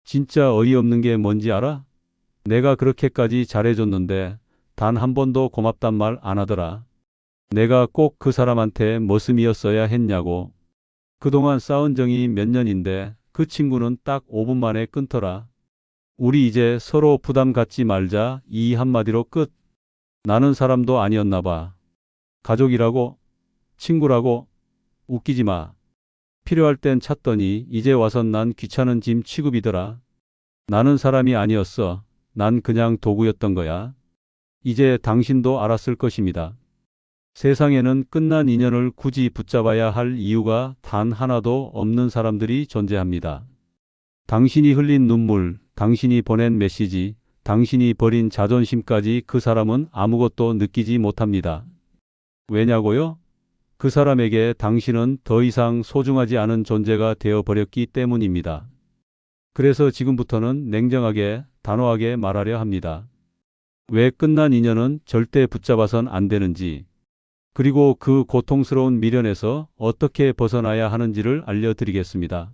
진짜 어이없는 게 뭔지 알아? 내가 그렇게까지 잘해줬는데 단 한 번도 고맙단 말 안 하더라. 내가 꼭 그 사람한테 머슴이었어야 했냐고. 그동안 쌓은 정이 몇 년인데 그 친구는 딱 5분 만에 끊더라. 우리 이제 서로 부담 갖지 말자 이 한마디로 끝. 나는 사람도 아니었나 봐. 가족이라고? 친구라고? 웃기지 마. 필요할 땐 찾더니 이제 와선 난 귀찮은 짐 취급이더라. 나는 사람이 아니었어. 난 그냥 도구였던 거야. 이제 당신도 알았을 것입니다. 세상에는 끝난 인연을 굳이 붙잡아야 할 이유가 단 하나도 없는 사람들이 존재합니다. 당신이 흘린 눈물, 당신이 보낸 메시지, 당신이 버린 자존심까지 그 사람은 아무것도 느끼지 못합니다. 왜냐고요? 그 사람에게 당신은 더 이상 소중하지 않은 존재가 되어버렸기 때문입니다. 그래서 지금부터는 냉정하게, 단호하게 말하려 합니다. 왜 끝난 인연은 절대 붙잡아선 안 되는지, 그리고 그 고통스러운 미련에서 어떻게 벗어나야 하는지를 알려드리겠습니다.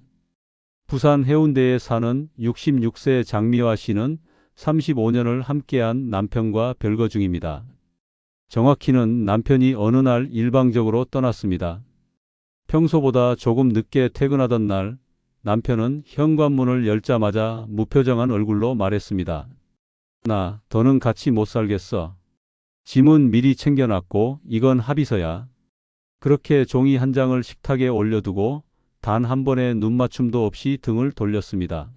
부산 해운대에 사는 66세 장미화 씨는 35년을 함께한 남편과 별거 중입니다. 정확히는 남편이 어느 날 일방적으로 떠났습니다. 평소보다 조금 늦게 퇴근하던 날 남편은 현관문을 열자마자 무표정한 얼굴로 말했습니다. 나 더는 같이 못 살겠어. 짐은 미리 챙겨놨고 이건 합의서야. 그렇게 종이 한 장을 식탁에 올려두고 단 한 번의 눈맞춤도 없이 등을 돌렸습니다.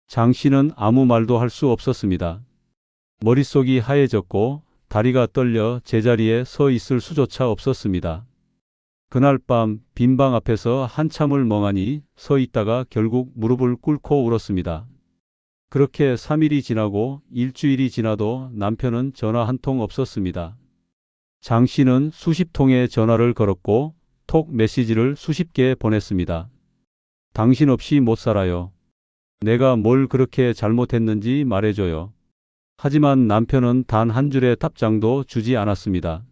장 씨는 아무 말도 할 수 없었습니다. 머릿속이 하얘졌고 다리가 떨려 제자리에 서 있을 수조차 없었습니다. 그날 밤 빈 방 앞에서 한참을 멍하니 서 있다가 결국 무릎을 꿇고 울었습니다. 그렇게 3일이 지나고 일주일이 지나도 남편은 전화 한 통 없었습니다. 장 씨는 수십 통의 전화를 걸었고 톡 메시지를 수십 개 보냈습니다. 당신 없이 못 살아요. 내가 뭘 그렇게 잘못했는지 말해줘요. 하지만 남편은 단 한 줄의 답장도 주지 않았습니다.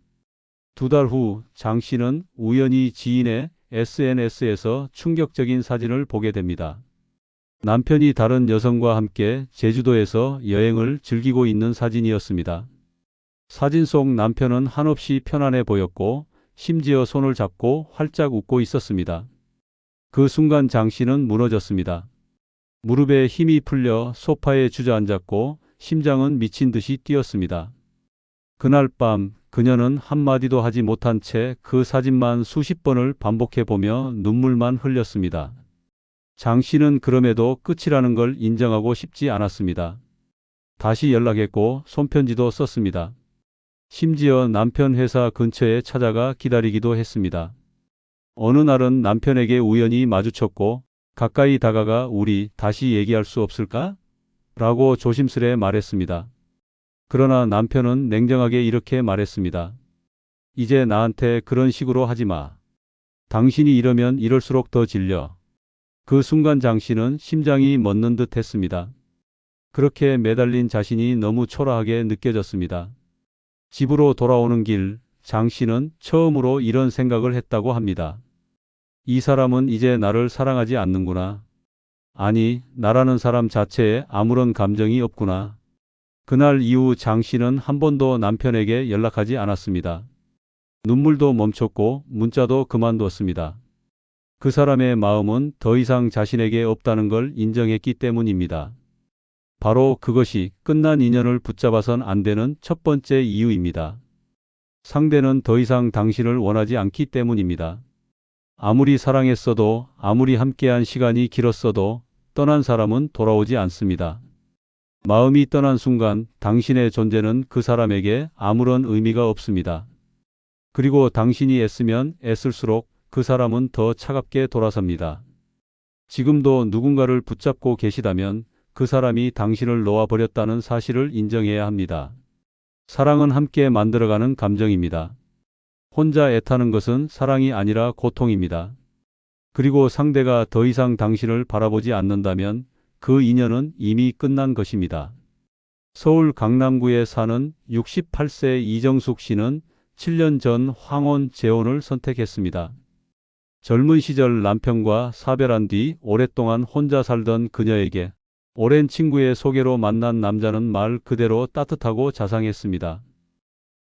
2달 후 장 씨는 우연히 지인의 SNS에서 충격적인 사진을 보게 됩니다. 남편이 다른 여성과 함께 제주도에서 여행을 즐기고 있는 사진이었습니다. 사진 속 남편은 한없이 편안해 보였고 심지어 손을 잡고 활짝 웃고 있었습니다. 그 순간 장 씨는 무너졌습니다. 무릎에 힘이 풀려 소파에 주저앉았고 심장은 미친 듯이 뛰었습니다. 그날 밤 그녀는 한마디도 하지 못한 채 그 사진만 수십 번을 반복해 보며 눈물만 흘렸습니다. 장 씨는 그럼에도 끝이라는 걸 인정하고 싶지 않았습니다. 다시 연락했고 손편지도 썼습니다. 심지어 남편 회사 근처에 찾아가 기다리기도 했습니다. 어느 날은 남편에게 우연히 마주쳤고 가까이 다가가 우리 다시 얘기할 수 없을까? 라고 조심스레 말했습니다. 그러나 남편은 냉정하게 이렇게 말했습니다. 이제 나한테 그런 식으로 하지 마. 당신이 이러면 이럴수록 더 질려. 그 순간 장 씨는 심장이 멎는 듯 했습니다. 그렇게 매달린 자신이 너무 초라하게 느껴졌습니다. 집으로 돌아오는 길, 장 씨는 처음으로 이런 생각을 했다고 합니다. 이 사람은 이제 나를 사랑하지 않는구나. 아니, 나라는 사람 자체에 아무런 감정이 없구나. 그날 이후 장 씨는 한 번도 남편에게 연락하지 않았습니다. 눈물도 멈췄고 문자도 그만뒀습니다. 그 사람의 마음은 더 이상 자신에게 없다는 걸 인정했기 때문입니다. 바로 그것이 끝난 인연을 붙잡아선 안 되는 첫 번째 이유입니다. 상대는 더 이상 당신을 원하지 않기 때문입니다. 아무리 사랑했어도 아무리 함께한 시간이 길었어도 떠난 사람은 돌아오지 않습니다. 마음이 떠난 순간 당신의 존재는 그 사람에게 아무런 의미가 없습니다. 그리고 당신이 애쓰면 애쓸수록 그 사람은 더 차갑게 돌아섭니다. 지금도 누군가를 붙잡고 계시다면 그 사람이 당신을 놓아버렸다는 사실을 인정해야 합니다. 사랑은 함께 만들어가는 감정입니다. 혼자 애타는 것은 사랑이 아니라 고통입니다. 그리고 상대가 더 이상 당신을 바라보지 않는다면 그 인연은 이미 끝난 것입니다. 서울 강남구에 사는 68세 이정숙 씨는 7년 전 황혼 재혼을 선택했습니다. 젊은 시절 남편과 사별한 뒤 오랫동안 혼자 살던 그녀에게 오랜 친구의 소개로 만난 남자는 말 그대로 따뜻하고 자상했습니다.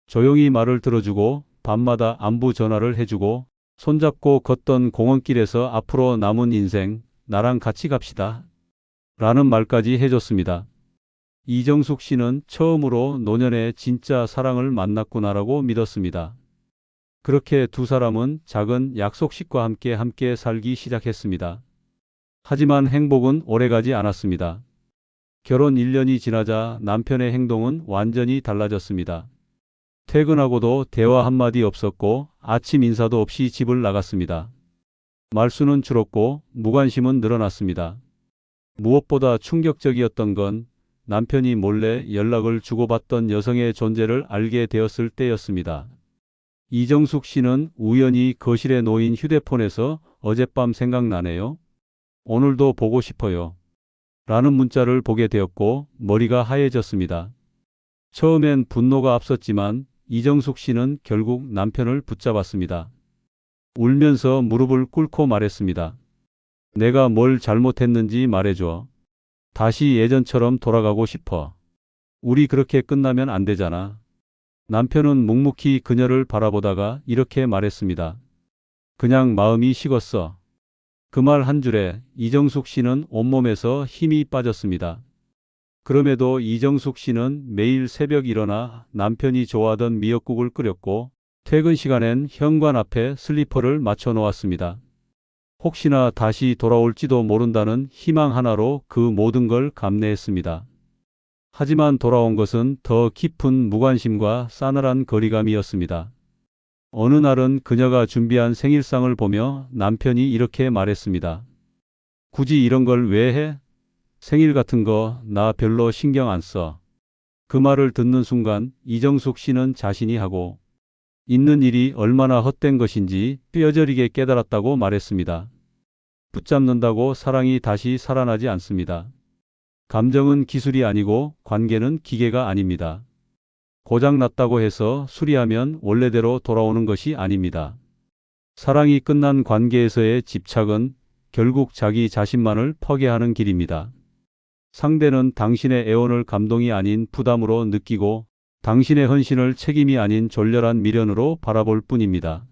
조용히 말을 들어주고 밤마다 안부 전화를 해주고 손잡고 걷던 공원길에서 앞으로 남은 인생 나랑 같이 갑시다. 라는 말까지 해줬습니다. 이정숙 씨는 처음으로 노년의 진짜 사랑을 만났구나라고 믿었습니다. 그렇게 두 사람은 작은 약속식과 함께 살기 시작했습니다. 하지만 행복은 오래가지 않았습니다. 결혼 1년이 지나자 남편의 행동은 완전히 달라졌습니다. 퇴근하고도 대화 한마디 없었고 아침 인사도 없이 집을 나갔습니다. 말수는 줄었고 무관심은 늘어났습니다. 무엇보다 충격적이었던 건 남편이 몰래 연락을 주고받던 여성의 존재를 알게 되었을 때였습니다. 이정숙 씨는 우연히 거실에 놓인 휴대폰에서 어젯밤 생각나네요. 오늘도 보고 싶어요. 라는 문자를 보게 되었고 머리가 하얘졌습니다. 처음엔 분노가 앞섰지만 이정숙 씨는 결국 남편을 붙잡았습니다. 울면서 무릎을 꿇고 말했습니다. 내가 뭘 잘못했는지 말해줘. 다시 예전처럼 돌아가고 싶어. 우리 그렇게 끝나면 안 되잖아. 남편은 묵묵히 그녀를 바라보다가 이렇게 말했습니다. 그냥 마음이 식었어. 그 말 한 줄에 이정숙 씨는 온몸에서 힘이 빠졌습니다. 그럼에도 이정숙 씨는 매일 새벽 일어나 남편이 좋아하던 미역국을 끓였고 퇴근 시간엔 현관 앞에 슬리퍼를 맞춰 놓았습니다. 혹시나 다시 돌아올지도 모른다는 희망 하나로 그 모든 걸 감내했습니다. 하지만 돌아온 것은 더 깊은 무관심과 싸늘한 거리감이었습니다. 어느 날은 그녀가 준비한 생일상을 보며 남편이 이렇게 말했습니다. 굳이 이런 걸 왜 해? 생일 같은 거 나 별로 신경 안 써. 그 말을 듣는 순간 이정숙 씨는 자신이 하고 있는 일이 얼마나 헛된 것인지 뼈저리게 깨달았다고 말했습니다. 붙잡는다고 사랑이 다시 살아나지 않습니다. 감정은 기술이 아니고 관계는 기계가 아닙니다. 고장났다고 해서 수리하면 원래대로 돌아오는 것이 아닙니다. 사랑이 끝난 관계에서의 집착은 결국 자기 자신만을 파괴하는 길입니다. 상대는 당신의 애원을 감동이 아닌 부담으로 느끼고 당신의 헌신을 책임이 아닌 졸렬한 미련으로 바라볼 뿐입니다.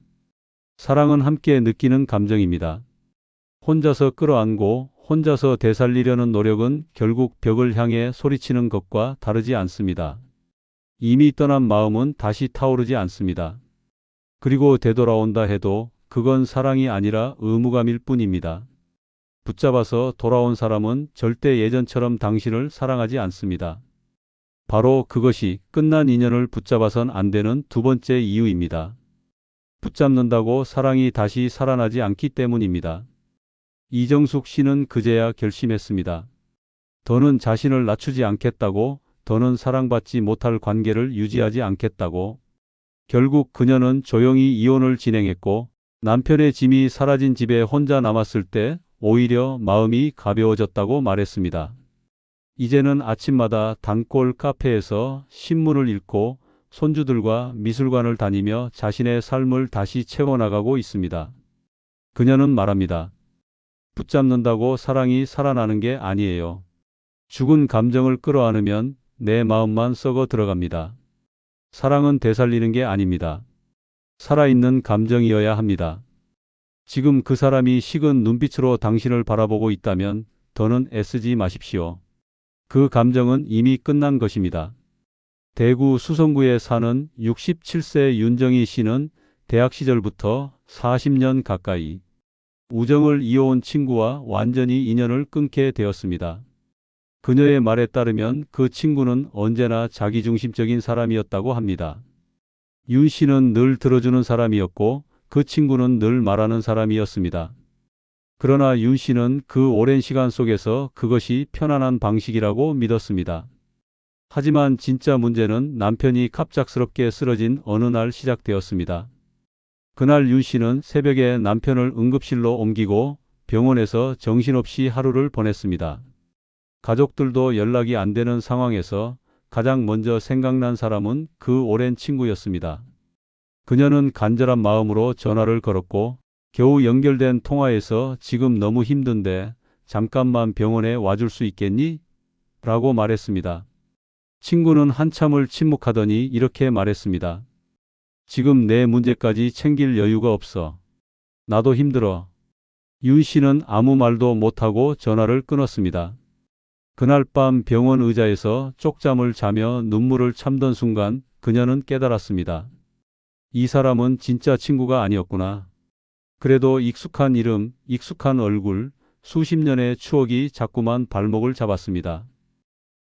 사랑은 함께 느끼는 감정입니다. 혼자서 끌어안고 혼자서 되살리려는 노력은 결국 벽을 향해 소리치는 것과 다르지 않습니다. 이미 떠난 마음은 다시 타오르지 않습니다. 그리고 되돌아온다 해도 그건 사랑이 아니라 의무감일 뿐입니다. 붙잡아서 돌아온 사람은 절대 예전처럼 당신을 사랑하지 않습니다. 바로 그것이 끝난 인연을 붙잡아선 안 되는 두 번째 이유입니다. 붙잡는다고 사랑이 다시 살아나지 않기 때문입니다. 이정숙 씨는 그제야 결심했습니다. 더는 자신을 낮추지 않겠다고, 더는 사랑받지 못할 관계를 유지하지 않겠다고. 결국 그녀는 조용히 이혼을 진행했고 남편의 짐이 사라진 집에 혼자 남았을 때 오히려 마음이 가벼워졌다고 말했습니다. 이제는 아침마다 단골 카페에서 신문을 읽고 손주들과 미술관을 다니며 자신의 삶을 다시 채워나가고 있습니다. 그녀는 말합니다. 붙잡는다고 사랑이 살아나는 게 아니에요. 죽은 감정을 끌어안으면 내 마음만 썩어 들어갑니다. 사랑은 되살리는 게 아닙니다. 살아있는 감정이어야 합니다. 지금 그 사람이 식은 눈빛으로 당신을 바라보고 있다면 더는 애쓰지 마십시오. 그 감정은 이미 끝난 것입니다. 대구 수성구에 사는 67세 윤정희 씨는 대학 시절부터 40년 가까이 우정을 이어온 친구와 완전히 인연을 끊게 되었습니다. 그녀의 말에 따르면 그 친구는 언제나 자기중심적인 사람이었다고 합니다. 윤 씨는 늘 들어주는 사람이었고 그 친구는 늘 말하는 사람이었습니다. 그러나 윤 씨는 그 오랜 시간 속에서 그것이 편안한 방식이라고 믿었습니다. 하지만 진짜 문제는 남편이 갑작스럽게 쓰러진 어느 날 시작되었습니다. 그날 윤 씨는 새벽에 남편을 응급실로 옮기고 병원에서 정신없이 하루를 보냈습니다. 가족들도 연락이 안 되는 상황에서 가장 먼저 생각난 사람은 그 오랜 친구였습니다. 그녀는 간절한 마음으로 전화를 걸었고 겨우 연결된 통화에서 지금 너무 힘든데 잠깐만 병원에 와줄 수 있겠니? 라고 말했습니다. 친구는 한참을 침묵하더니 이렇게 말했습니다. 지금 내 문제까지 챙길 여유가 없어. 나도 힘들어. 윤 씨는 아무 말도 못하고 전화를 끊었습니다. 그날 밤 병원 의자에서 쪽잠을 자며 눈물을 참던 순간 그녀는 깨달았습니다. 이 사람은 진짜 친구가 아니었구나. 그래도 익숙한 이름, 익숙한 얼굴, 수십 년의 추억이 자꾸만 발목을 잡았습니다.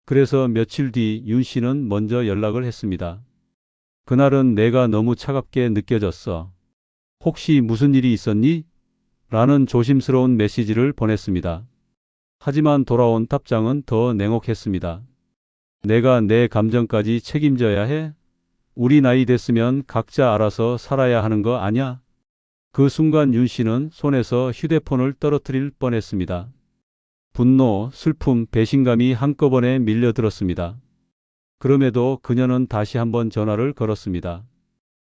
그래서 며칠 뒤 윤 씨는 먼저 연락을 했습니다. 그날은 내가 너무 차갑게 느껴졌어. 혹시 무슨 일이 있었니? 라는 조심스러운 메시지를 보냈습니다. 하지만 돌아온 답장은 더 냉혹했습니다. 내가 내 감정까지 책임져야 해? 우리 나이 됐으면 각자 알아서 살아야 하는 거 아냐? 그 순간 윤 씨는 손에서 휴대폰을 떨어뜨릴 뻔했습니다. 분노, 슬픔, 배신감이 한꺼번에 밀려들었습니다. 그럼에도 그녀는 다시 한번 전화를 걸었습니다.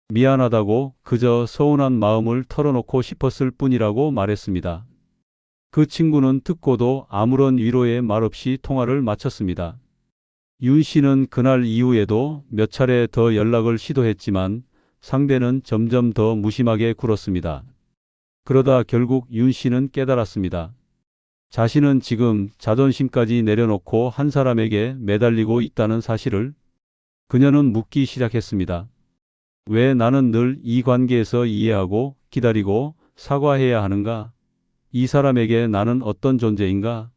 미안하다고 그저 서운한 마음을 털어놓고 싶었을 뿐이라고 말했습니다. 그 친구는 듣고도 아무런 위로의 말 없이 통화를 마쳤습니다. 윤 씨는 그날 이후에도 몇 차례 더 연락을 시도했지만 상대는 점점 더 무심하게 굴었습니다. 그러다 결국 윤 씨는 깨달았습니다. 자신은 지금 자존심까지 내려놓고 한 사람에게 매달리고 있다는 사실을. 그녀는 묻기 시작했습니다. 왜 나는 늘 이 관계에서 이해하고 기다리고 사과해야 하는가? 이 사람에게 나는 어떤 존재인가?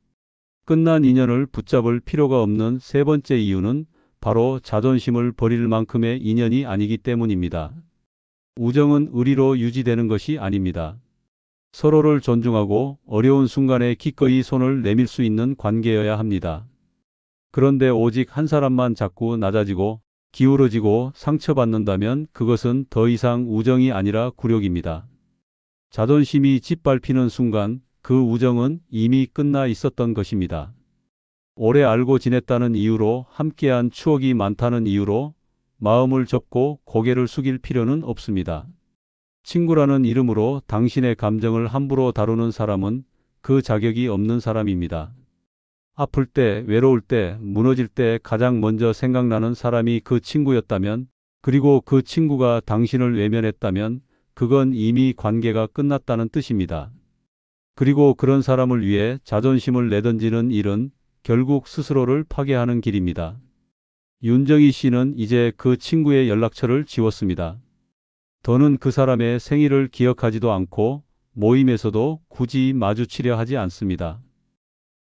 끝난 인연을 붙잡을 필요가 없는 세 번째 이유는 바로 자존심을 버릴 만큼의 인연이 아니기 때문입니다. 우정은 의리로 유지되는 것이 아닙니다. 서로를 존중하고 어려운 순간에 기꺼이 손을 내밀 수 있는 관계여야 합니다. 그런데 오직 한 사람만 자꾸 낮아지고 기울어지고 상처받는다면 그것은 더 이상 우정이 아니라 굴욕입니다. 자존심이 짓밟히는 순간 그 우정은 이미 끝나 있었던 것입니다. 오래 알고 지냈다는 이유로, 함께한 추억이 많다는 이유로 마음을 접고 고개를 숙일 필요는 없습니다. 친구라는 이름으로 당신의 감정을 함부로 다루는 사람은 그 자격이 없는 사람입니다. 아플 때, 외로울 때, 무너질 때 가장 먼저 생각나는 사람이 그 친구였다면, 그리고 그 친구가 당신을 외면했다면 그건 이미 관계가 끝났다는 뜻입니다. 그리고 그런 사람을 위해 자존심을 내던지는 일은 결국 스스로를 파괴하는 길입니다. 윤정희 씨는 이제 그 친구의 연락처를 지웠습니다. 더는 그 사람의 생일을 기억하지도 않고 모임에서도 굳이 마주치려 하지 않습니다.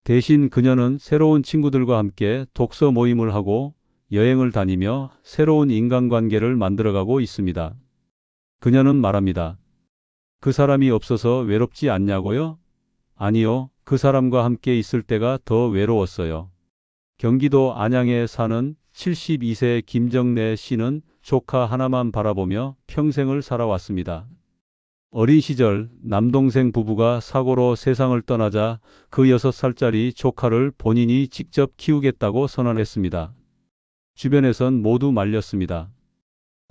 대신 그녀는 새로운 친구들과 함께 독서 모임을 하고 여행을 다니며 새로운 인간관계를 만들어가고 있습니다. 그녀는 말합니다. 그 사람이 없어서 외롭지 않냐고요? 아니요. 그 사람과 함께 있을 때가 더 외로웠어요. 경기도 안양에 사는 72세 김정래 씨는 조카 하나만 바라보며 평생을 살아왔습니다. 어린 시절 남동생 부부가 사고로 세상을 떠나자 그 6살짜리 조카를 본인이 직접 키우겠다고 선언했습니다. 주변에선 모두 말렸습니다.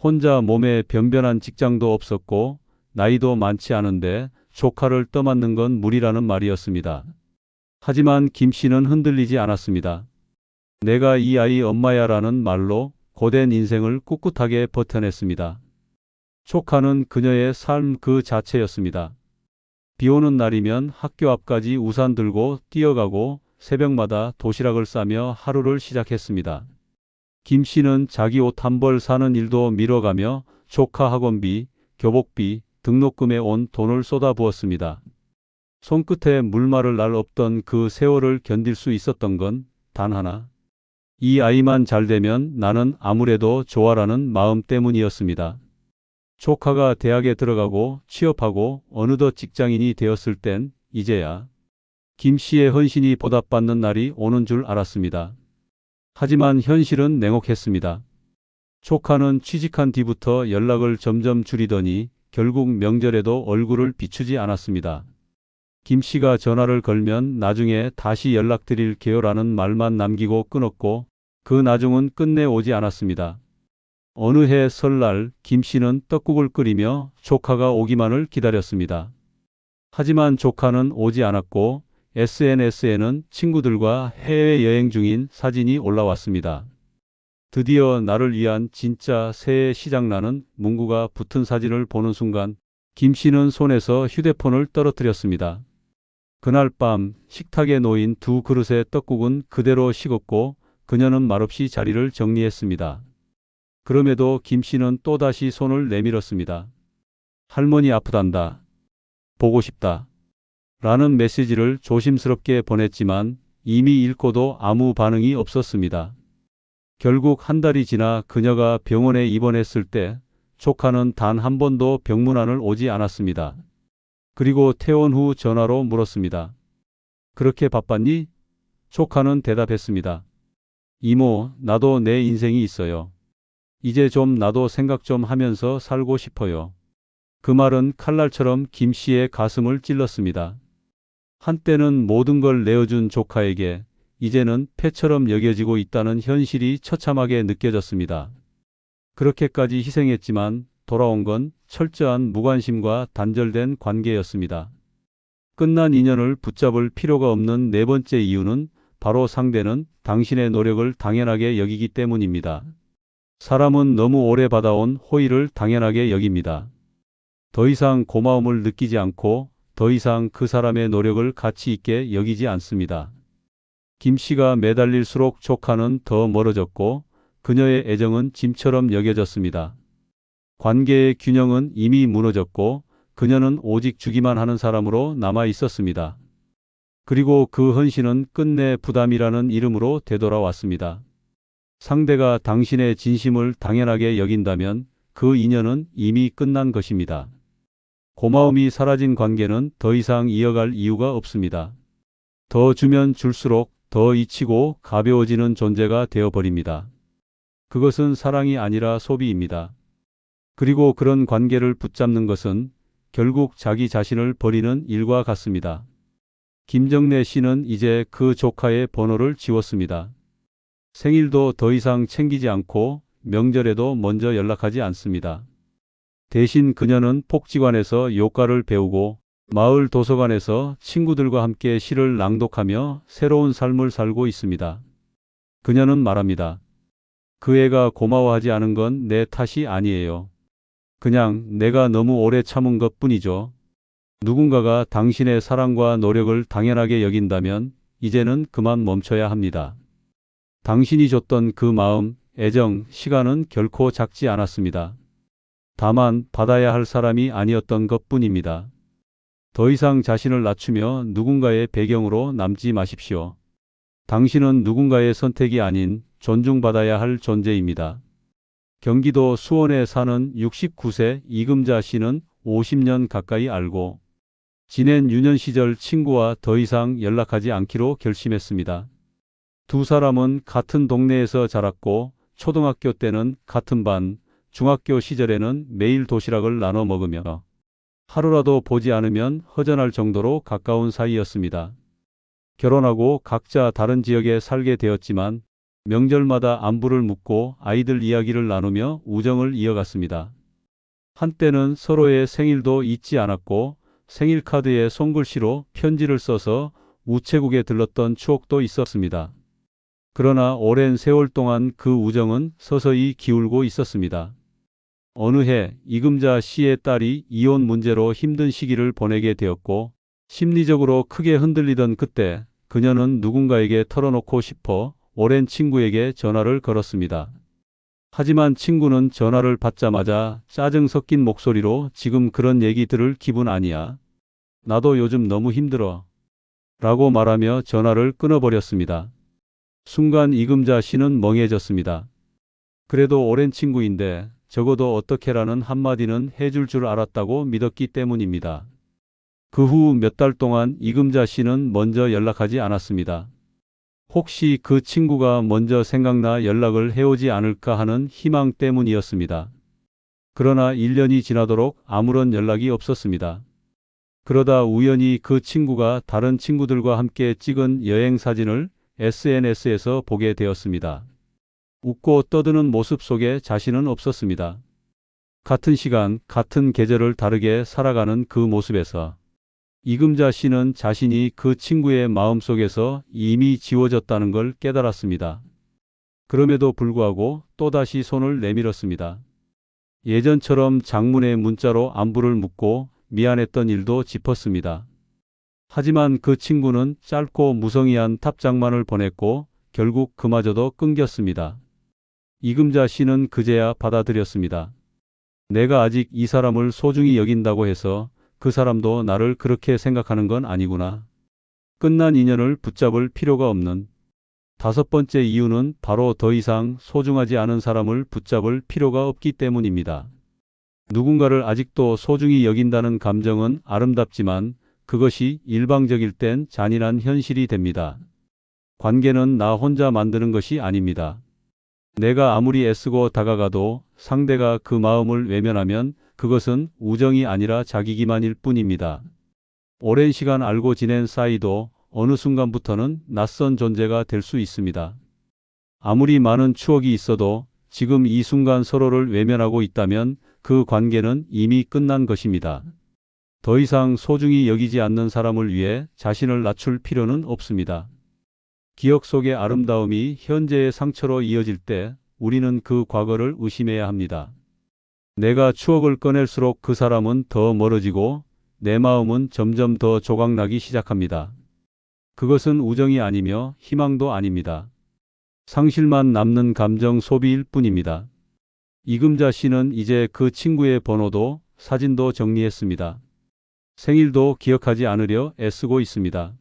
혼자 몸에 변변한 직장도 없었고 나이도 많지 않은데 조카를 떠맡는 건 무리라는 말이었습니다. 하지만 김 씨는 흔들리지 않았습니다. 내가 이 아이 엄마야라는 말로 고된 인생을 꿋꿋하게 버텨냈습니다. 조카는 그녀의 삶 그 자체였습니다. 비 오는 날이면 학교 앞까지 우산 들고 뛰어가고 새벽마다 도시락을 싸며 하루를 시작했습니다. 김 씨는 자기 옷 한 벌 사는 일도 미뤄가며 조카 학원비, 교복비, 등록금에 온 돈을 쏟아부었습니다. 손끝에 물 마를 날 없던 그 세월을 견딜 수 있었던 건 단 하나. 이 아이만 잘 되면 나는 아무래도 좋아라는 마음 때문이었습니다. 조카가 대학에 들어가고 취업하고 어느덧 직장인이 되었을 땐 이제야 김 씨의 헌신이 보답받는 날이 오는 줄 알았습니다. 하지만 현실은 냉혹했습니다. 조카는 취직한 뒤부터 연락을 점점 줄이더니 결국 명절에도 얼굴을 비추지 않았습니다. 김 씨가 전화를 걸면 나중에 다시 연락드릴게요라는 말만 남기고 끊었고 그 나중은 끝내 오지 않았습니다. 어느 해 설날 김 씨는 떡국을 끓이며 조카가 오기만을 기다렸습니다. 하지만 조카는 오지 않았고 SNS에는 친구들과 해외여행 중인 사진이 올라왔습니다. 드디어 나를 위한 진짜 새해 시작나는 문구가 붙은 사진을 보는 순간 김 씨는 손에서 휴대폰을 떨어뜨렸습니다. 그날 밤 식탁에 놓인 두 그릇의 떡국은 그대로 식었고 그녀는 말없이 자리를 정리했습니다. 그럼에도 김 씨는 또다시 손을 내밀었습니다. 할머니 아프단다. 보고 싶다. 라는 메시지를 조심스럽게 보냈지만 이미 읽고도 아무 반응이 없었습니다. 결국 한 달이 지나 그녀가 병원에 입원했을 때 조카는 단 한 번도 병문안을 오지 않았습니다. 그리고 퇴원 후 전화로 물었습니다. 그렇게 바빴니? 조카는 대답했습니다. 이모, 나도 내 인생이 있어요. 이제 좀 나도 생각 좀 하면서 살고 싶어요. 그 말은 칼날처럼 김 씨의 가슴을 찔렀습니다. 한때는 모든 걸 내어준 조카에게 이제는 패처럼 여겨지고 있다는 현실이 처참하게 느껴졌습니다. 그렇게까지 희생했지만 돌아온 건 철저한 무관심과 단절된 관계였습니다. 끝난 인연을 붙잡을 필요가 없는 네 번째 이유는 바로 상대는 당신의 노력을 당연하게 여기기 때문입니다. 사람은 너무 오래 받아온 호의를 당연하게 여깁니다. 더 이상 고마움을 느끼지 않고 더 이상 그 사람의 노력을 가치 있게 여기지 않습니다. 김 씨가 매달릴수록 조카는 더 멀어졌고 그녀의 애정은 짐처럼 여겨졌습니다. 관계의 균형은 이미 무너졌고 그녀는 오직 주기만 하는 사람으로 남아 있었습니다. 그리고 그 헌신은 끝내 부담이라는 이름으로 되돌아왔습니다. 상대가 당신의 진심을 당연하게 여긴다면 그 인연은 이미 끝난 것입니다. 고마움이 사라진 관계는 더 이상 이어갈 이유가 없습니다. 더 주면 줄수록 더 잊히고 가벼워지는 존재가 되어버립니다. 그것은 사랑이 아니라 소비입니다. 그리고 그런 관계를 붙잡는 것은 결국 자기 자신을 버리는 일과 같습니다. 김정래 씨는 이제 그 조카의 번호를 지웠습니다. 생일도 더 이상 챙기지 않고 명절에도 먼저 연락하지 않습니다. 대신 그녀는 복지관에서 요가를 배우고 마을 도서관에서 친구들과 함께 시를 낭독하며 새로운 삶을 살고 있습니다. 그녀는 말합니다. 그 애가 고마워하지 않은 건 내 탓이 아니에요. 그냥 내가 너무 오래 참은 것뿐이죠. 누군가가 당신의 사랑과 노력을 당연하게 여긴다면 이제는 그만 멈춰야 합니다. 당신이 줬던 그 마음, 애정, 시간은 결코 작지 않았습니다. 다만 받아야 할 사람이 아니었던 것뿐입니다. 더 이상 자신을 낮추며 누군가의 배경으로 남지 마십시오. 당신은 누군가의 선택이 아닌 존중받아야 할 존재입니다. 경기도 수원에 사는 69세 이금자 씨는 50년 가까이 알고 지낸 유년 시절 친구와 더 이상 연락하지 않기로 결심했습니다. 두 사람은 같은 동네에서 자랐고 초등학교 때는 같은 반, 중학교 시절에는 매일 도시락을 나눠 먹으며 하루라도 보지 않으면 허전할 정도로 가까운 사이였습니다. 결혼하고 각자 다른 지역에 살게 되었지만 명절마다 안부를 묻고 아이들 이야기를 나누며 우정을 이어갔습니다. 한때는 서로의 생일도 잊지 않았고 생일 카드에 손글씨로 편지를 써서 우체국에 들렀던 추억도 있었습니다. 그러나 오랜 세월 동안 그 우정은 서서히 기울고 있었습니다. 어느 해 이금자 씨의 딸이 이혼 문제로 힘든 시기를 보내게 되었고 심리적으로 크게 흔들리던 그때 그녀는 누군가에게 털어놓고 싶어 오랜 친구에게 전화를 걸었습니다. 하지만 친구는 전화를 받자마자 짜증 섞인 목소리로 지금 그런 얘기 들을 기분 아니야. 나도 요즘 너무 힘들어. 라고 말하며 전화를 끊어버렸습니다. 순간 이금자 씨는 멍해졌습니다. 그래도 오랜 친구인데 적어도 어떻게라는 한마디는 해줄 줄 알았다고 믿었기 때문입니다. 그 후 몇 달 동안 이금자 씨는 먼저 연락하지 않았습니다. 혹시 그 친구가 먼저 생각나 연락을 해오지 않을까 하는 희망 때문이었습니다. 그러나 1년이 지나도록 아무런 연락이 없었습니다. 그러다 우연히 그 친구가 다른 친구들과 함께 찍은 여행 사진을 SNS에서 보게 되었습니다. 웃고 떠드는 모습 속에 자신은 없었습니다. 같은 시간, 같은 계절을 다르게 살아가는 그 모습에서 이금자 씨는 자신이 그 친구의 마음속에서 이미 지워졌다는 걸 깨달았습니다. 그럼에도 불구하고 또다시 손을 내밀었습니다. 예전처럼 장문의 문자로 안부를 묻고 미안했던 일도 짚었습니다. 하지만 그 친구는 짧고 무성의한 답장만을 보냈고 결국 그마저도 끊겼습니다. 이금자 씨는 그제야 받아들였습니다. 내가 아직 이 사람을 소중히 여긴다고 해서 그 사람도 나를 그렇게 생각하는 건 아니구나. 끝난 인연을 붙잡을 필요가 없는. 다섯 번째 이유는 바로 더 이상 소중하지 않은 사람을 붙잡을 필요가 없기 때문입니다. 누군가를 아직도 소중히 여긴다는 감정은 아름답지만 그것이 일방적일 땐 잔인한 현실이 됩니다. 관계는 나 혼자 만드는 것이 아닙니다. 내가 아무리 애쓰고 다가가도 상대가 그 마음을 외면하면 그것은 우정이 아니라 자기 기만일 뿐입니다. 오랜 시간 알고 지낸 사이도 어느 순간부터는 낯선 존재가 될 수 있습니다. 아무리 많은 추억이 있어도 지금 이 순간 서로를 외면하고 있다면 그 관계는 이미 끝난 것입니다. 더 이상 소중히 여기지 않는 사람을 위해 자신을 낮출 필요는 없습니다. 기억 속의 아름다움이 현재의 상처로 이어질 때 우리는 그 과거를 의심해야 합니다. 내가 추억을 꺼낼수록 그 사람은 더 멀어지고 내 마음은 점점 더 조각나기 시작합니다. 그것은 우정이 아니며 희망도 아닙니다. 상실만 남는 감정 소비일 뿐입니다. 이금자 씨는 이제 그 친구의 번호도 사진도 정리했습니다. 생일도 기억하지 않으려 애쓰고 있습니다.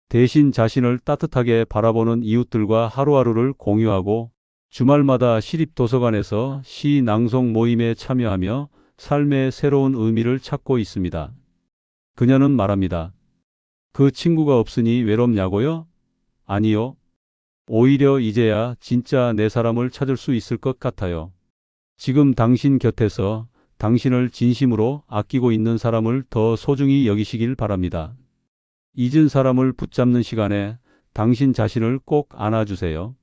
대신 자신을 따뜻하게 바라보는 이웃들과 하루하루를 공유하고 주말마다 시립도서관에서 시 낭송 모임에 참여하며 삶의 새로운 의미를 찾고 있습니다. 그녀는 말합니다. 그 친구가 없으니 외롭냐고요? 아니요. 오히려 이제야 진짜 내 사람을 찾을 수 있을 것 같아요. 지금 당신 곁에서 당신을 진심으로 아끼고 있는 사람을 더 소중히 여기시길 바랍니다. 잊은 사람을 붙잡는 시간에 당신 자신을 꼭 안아주세요.